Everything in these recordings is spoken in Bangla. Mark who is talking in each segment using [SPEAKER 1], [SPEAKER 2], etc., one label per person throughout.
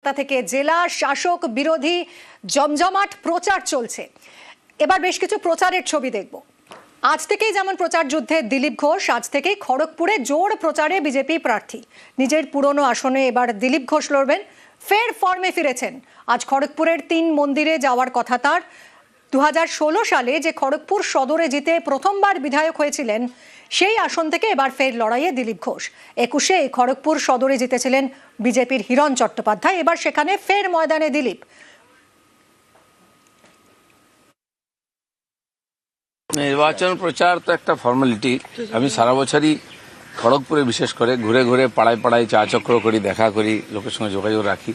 [SPEAKER 1] থেকে জেলা শাসক বিরোধী জমজমাট প্রচার চলছে। এবার বেশ কিছু প্রচারের ছবি দেখব। আজ থেকেই যেমন প্রচার যুদ্ধে দিলীপ ঘোষ, আজ থেকেই খড়গপুরে জোর প্রচারে বিজেপি প্রার্থী। নিজের পুরনো আসনে এবার দিলীপ ঘোষ লড়বেন। ফের ফর্মে ফিরেছেন। আজ খড়গপুরের 3 মন্দিরে যাওয়ার কথা তার। 2016 সালে যে খড়গপুর সদরে জিতে প্রথমবার বিধায়ক হয়েছিলেন, সেই আসন থেকে এবার ফের লড়াইয়ে দিলীপ ঘোষ। 21-এ খড়গপুর সদরে জিতেছিলেন বিজেপির হিরণ চট্টোপাধ্যায়। এবার সেখানে ফের ময়দানে দিলীপ।
[SPEAKER 2] নির্বাচন প্রচার তো একটা ফর্মালিটি। আমি সারা বছরই খড়গপুরে বিশেষ করে ঘুরে ঘুরে পাড়ায় পাড়ায় চা চক্র করি, দেখা করি, লোকের সঙ্গে যোগাযোগ রাখি।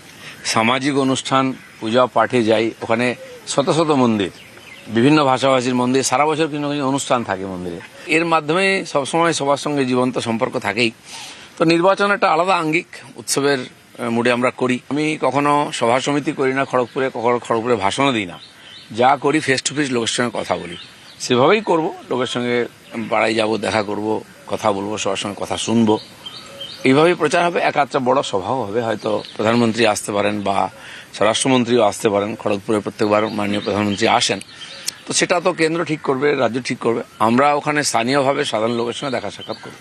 [SPEAKER 2] সামাজিক অনুষ্ঠান, পূজা পাঠে যাই। ওখানে শত শত মন্দির, বিভিন্ন ভাষাভাষীর মন্দির, সারা বছর কিছু কিছু অনুষ্ঠান থাকে মন্দিরে। এর মাধ্যমে সবসময় সবার সঙ্গে জীবন্ত সম্পর্ক থাকেই। তো নির্বাচন একটা আলাদা আঙ্গিক, উৎসবের মুডে আমরা করি। আমি কখনো সভা সমিতি করি না খড়গপুরে, কখনো খড়গপুরে ভাষণও দিই না। যা করি ফেস টু ফেস লোকের সঙ্গে কথা বলি। সেভাবেই করব। লোকের সঙ্গে পাড়ায় যাব, দেখা করব, কথা বলবো, সবার সঙ্গে কথা শুনবো। এইভাবেই প্রচার হবে। এক আধটা বড় সভাও হবে, হয়তো প্রধানমন্ত্রী আসতে পারেন বা স্বরাষ্ট্রমন্ত্রীও আসতে পারেন। খড়গপুরে প্রত্যেকবার মাননীয় প্রধানমন্ত্রী আসেন। তো সেটা তো কেন্দ্র ঠিক করবে, রাজ্য ঠিক করবে। আমরা ওখানে স্থানীয়ভাবে সাধারণ লোকের সঙ্গে দেখা সাক্ষাৎ করব।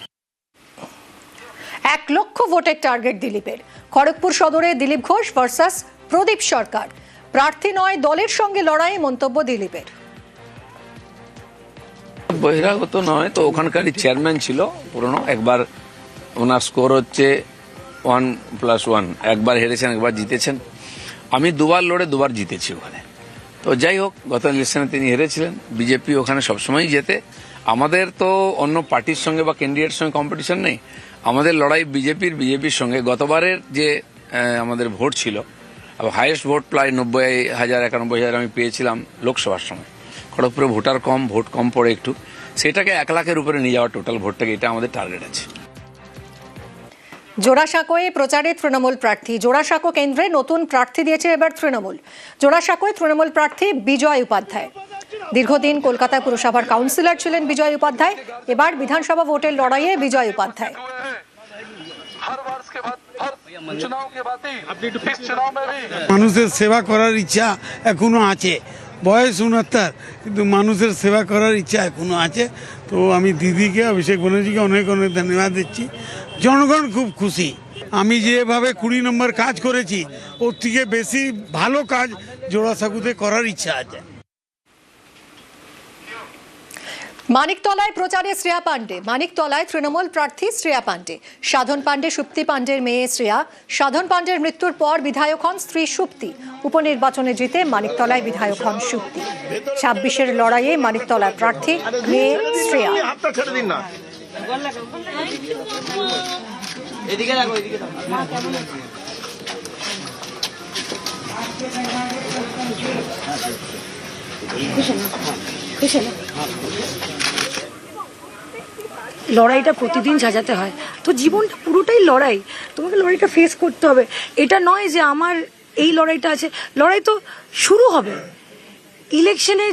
[SPEAKER 1] 1 লক্ষ ভোটের টার্গেট দিলীপের। খড়গপুর সদরে দিলীপ ঘোষ ভার্সাস প্রদীপ সরকার। প্রার্থী নয়, দলের সঙ্গে লড়াই, মন্তব্য দিলীপের।
[SPEAKER 2] বহিরাগত নয় তো, ওখানকারই চেয়ারম্যান ছিল পুরনো। একবার ওনার স্কোর হচ্ছে 1+1। একবার হেরেছেন, একবার জিতেছেন। আমি দুবার লড়ে দুবার জিতেছি ওখানে। তো যাই হোক, গত ইলেকশনে তিনি হেরেছিলেন। বিজেপি ওখানে সবসময় জেতে। আমাদের তো অন্য পার্টির সঙ্গে বা ক্যান্ডিডেটের সঙ্গে কম্পিটিশন নেই। আমাদের লড়াই বিজেপির সঙ্গে। গতবারের যে আমাদের ভোট ছিল, হাইয়েস্ট ভোট প্রায় 90,000 91,000 আমি পেয়েছিলাম লোকসভার সময়। খড়গপুরে ভোটার কম, ভোট কম পড়ে একটু। সেটাকে 1 লাখের উপরে নিয়ে যাওয়া টোটাল ভোটটাকে, এটা আমাদের টার্গেট আছে।
[SPEAKER 1] জোড়াসাঁকোয় প্রচারে তৃণমূল প্রার্থী। জোড়াসাঁকো কেন্দ্রে নতুন প্রার্থী দিয়েছে এবার তৃণমূল। জোড়াসাঁকোয় তৃণমূল প্রার্থী বিজয় উপাধ্যায়। দীর্ঘদিন কলকাতা পুরসভার কাউন্সিলর ছিলেন বিজয় উপাধ্যায়। এবার বিধানসভা ভোটের লড়াইয়ে বিজয় উপাধ্যায়।
[SPEAKER 3] মানুষের সেবা করার ইচ্ছা এখনো আছে। বয়স 69, কিন্তু মানুষের সেবা করার ইচ্ছা এখনো আছে। তো আমি দিদিকে, অভিষেক ব্যানার্জিকে অনেক অনেক ধন্যবাদ দিচ্ছি। জনগণ খুব খুশি। আমি যেভাবে 20 নম্বর কাজ করেছি, ওর থেকে বেশি ভালো কাজ জোড়াসাঁকোতে করার ইচ্ছা আছে।
[SPEAKER 1] মানিকতলায় প্রচারে শ্রেয়া পাণ্ডে। মানিকতলায় তৃণমূল প্রার্থী শ্রেয়া পাণ্ডে। সাধন পাণ্ডে সুপ্তি পাণ্ডের মেয়ে শ্রেয়া। সাধন পাণ্ডের মৃত্যুর পর বিধায়ক হন স্ত্রী সুপ্তি। উপনির্বাচনে জিতে মানিকতলায় বিধায়ক হন সুপ্তি। 26-এর লড়াইয়ে মানিকতলার প্রার্থী মেয়ে শ্রেয়া।
[SPEAKER 4] লড়াইটা প্রতিদিন সাজাতে হয়, তো জীবনটা পুরোটাই লড়াই। তোমাকে লড়াইটা ফেস করতে হবে। এটা নয় যে আমার এই লড়াইটা আছে, লড়াই তো শুরু হবে। ইলেকশনে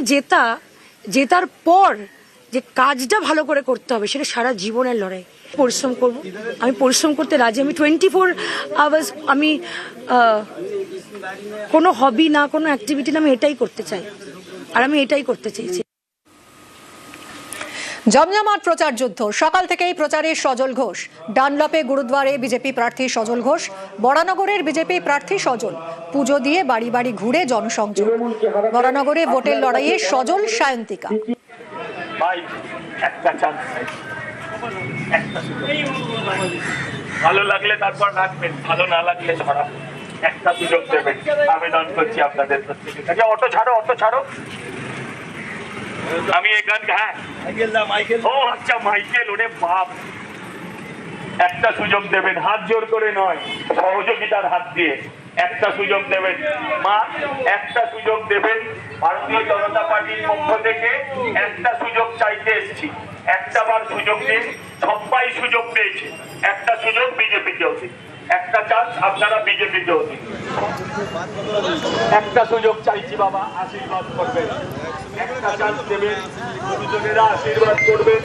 [SPEAKER 4] জেতার পর যে কাজটা ভালো করে করতে হবে, সেটা সারা জীবনের লড়াই। পরিশ্রম করব, আমি পরিশ্রম করতে রাজি। আমি 24 আওয়ার্স, আমি কোনো হবি না, কোনো অ্যাক্টিভিটি না, আমি এটাই করতে চাই, আর আমি এটাই করতে চাইছি।
[SPEAKER 1] জমজমাট প্রচার যুদ্ধ। সকাল থেকেই প্রচারে সজল ঘোষ। ডানলপে গুরুদ্বারে বিজেপি প্রার্থী সজল ঘোষ। বরানগরের বিজেপি প্রার্থী সজল। পুজো দিয়ে বাড়ি বাড়ি ঘুরে জনসংযোগ। বরানগরে ভোটের লড়াইয়ে সজল সায়ন্তিকা।
[SPEAKER 5] ভালো লাগলে তারপর রাখবেন, ভালো না লাগলে ছড়া একটা সুযোগ দেবেন। আবেদন করছি আপনাদের প্রত্যেকের কাছে। অটো ছাড়ো। আমি এখান, হ্যাঁ ও আচ্ছা মাইকেল, ওরে বাপ। একটা সুযোগ দেবেন, হাত জোর করে নয়, সহযোগিতার হাত দিয়ে একটা সুযোগ দেবেন। মা, একটা সুযোগ দেবেন। ভারতীয় জনতা পার্টির পক্ষ থেকে একটা সুযোগ চাইতে এসেছি। একটা বার সুযোগ দিন। সবাই সুযোগ পেয়েছে, একটা সুযোগ বিজেপিকেও দিন। একটা চান্স আপনারা বিজেপিকেও দিন। একটা সুযোগ চাইছি বাবা, আশীর্বাদ করবেন। একটা চান্স দেবেন, গুরুজনেরা আশীর্বাদ করবেন।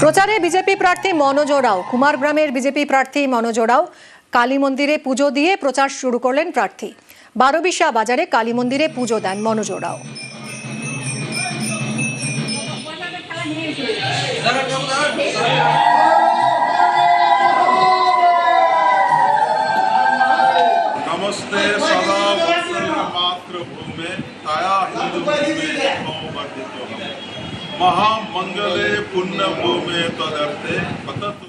[SPEAKER 1] প্রচারে বিজেপি প্রার্থী মনোজ ওরাও। কুমারগ্রামের বিজেপি প্রার্থী মনোজ ওরাও। কালী মন্দিরে পুজো দিয়ে প্রচার শুরু করলেন প্রার্থী। বারোবিশা বাজারে কালী মন্দিরে পুজো দেন মনোজ ওরাও।
[SPEAKER 6] नमस्ते सदा वत्सल मातृभूमे काया हिंदू भूमे वर्धितो महामंगले पुण्य भूमे तदर्थे पततु।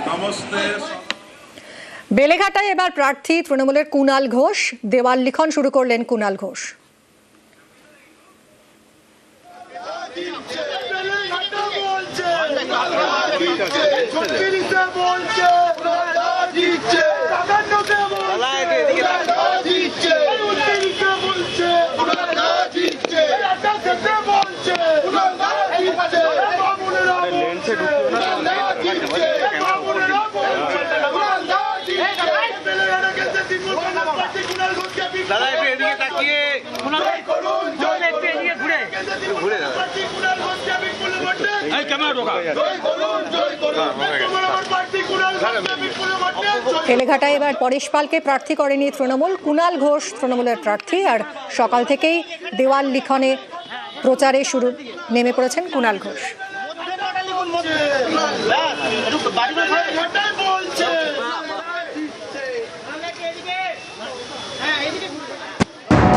[SPEAKER 6] नमस्ते
[SPEAKER 1] বেলেঘাটায় এবার প্রার্থী তৃণমূলের কুণাল ঘোষ। দেওয়াল লিখন শুরু করলেন কুণাল ঘোষ। বেলেঘাটায় এবার পরেশ পালকে প্রার্থী করেনি তৃণমূল। কুণাল ঘোষ তৃণমূলের প্রার্থী। আর সকাল থেকেই দেওয়াল লিখনে প্রচারে শুরু নেমে পড়েছেন কুণাল ঘোষ।